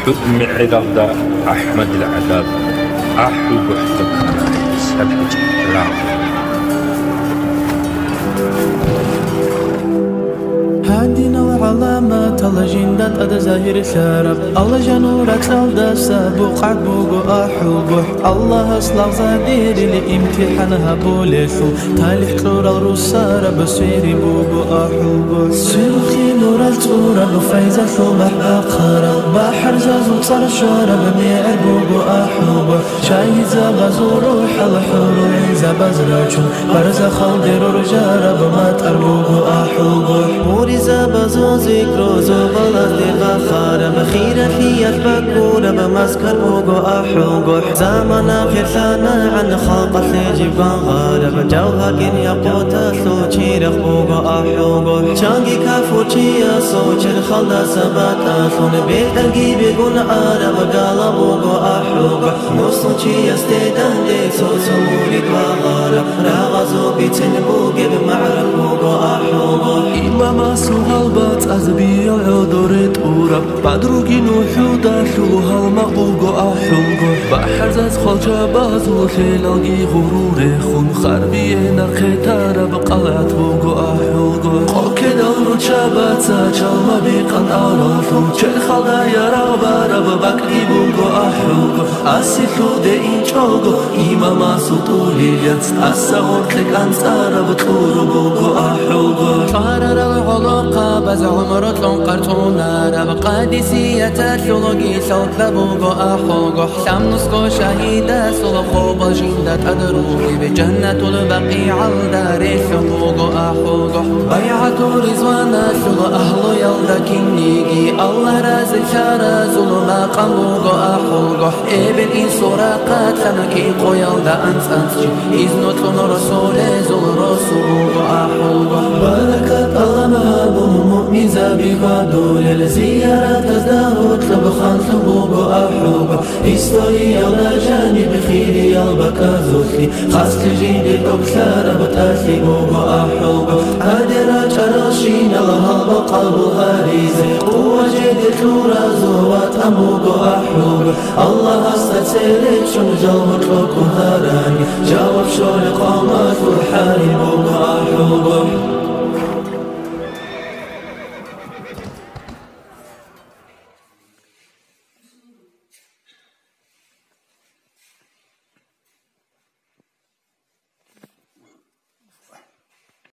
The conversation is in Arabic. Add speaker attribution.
Speaker 1: حكم عرض أحمد العذاب أحو بحتك سبت راو
Speaker 2: هادينا وعلامات الله جندات أدا زاهر ثارب الله جنورك لالدا سابق عبوغو أحوغو الله أصلح زادير لإمتحانها بوليثو تالح كلور الرسارة بسويري بوغو أحوغو سيرخي نور التورة بفايزة ثوبح بقرة بحر زازو صار شورة بميعر بوغو أحوغو شاهد زغزو روح الحورو عيزة بزرچون برزا خالدر رجارة بما تربوغو أحوغو زبازو ذكرو زبالات بخارة بخيرة في أثبكورة بمسكر بوغو أحوغو زمان آخر ثانا عن خلق سيجيب غارة بجوها كن يقوت سوچي رخ بوغو أحوغو شانجي كافو چيا سوچر خلدا سبات آسون بيت الگي بيگون آرة بقالا بوغو أحوغو نوسو چيا استيدان دي سوسو مولد وغارة راغزو بيتن بوغي بمعرك بوغو أحوغو إماما سوهالبات أزبي عدورت أورا بدروگي نوحو داشو هالمقوغو أحوغو بحر زاز خالجا بازو خلاقي غرور خون خربي نرخي تارا بقلعت بوغو أحوغو قوكي دارو چابات ساچال ما بيقان آرالو چه خالدا يرا بارا ببكري بوغو أحوغو أسيتو دي إنچوغو إماما سوطولي لينس أسا غورتك أنسارا بطورو بوغو أحوغو العلاقة بز عمرت لون قرطونا رب قادسية تلوغي صوت لبوغو أحوغو حسام نسكو شهيدة سلخو بجندة أدروغي بجنة البقيع الدار شهوغو أحوغو بيعة رزوانا شل أهل يلدا كنيجي الله رازل شارة ظلما قلوغو أحوغو ابن إن سراقات سنكي قيلدا أنس أنسجي إذنو تلون رسول زل رسوغو أحوغو بركة الله مهابو مؤمن زابيقا دول الزيارات تزدهر اطلب خانت بوغو أحوغو إستوري يلا جاني بخيري يلبكا زوثلي خاص تجيني تكسار بتاثي بوغو أحوغو قادرة شراشين الله بقلبو هاريزي قوة جدت لورا زوات أموغو أحوغو الله استسيرت شم جلبت لكو هاراني جاوب شولق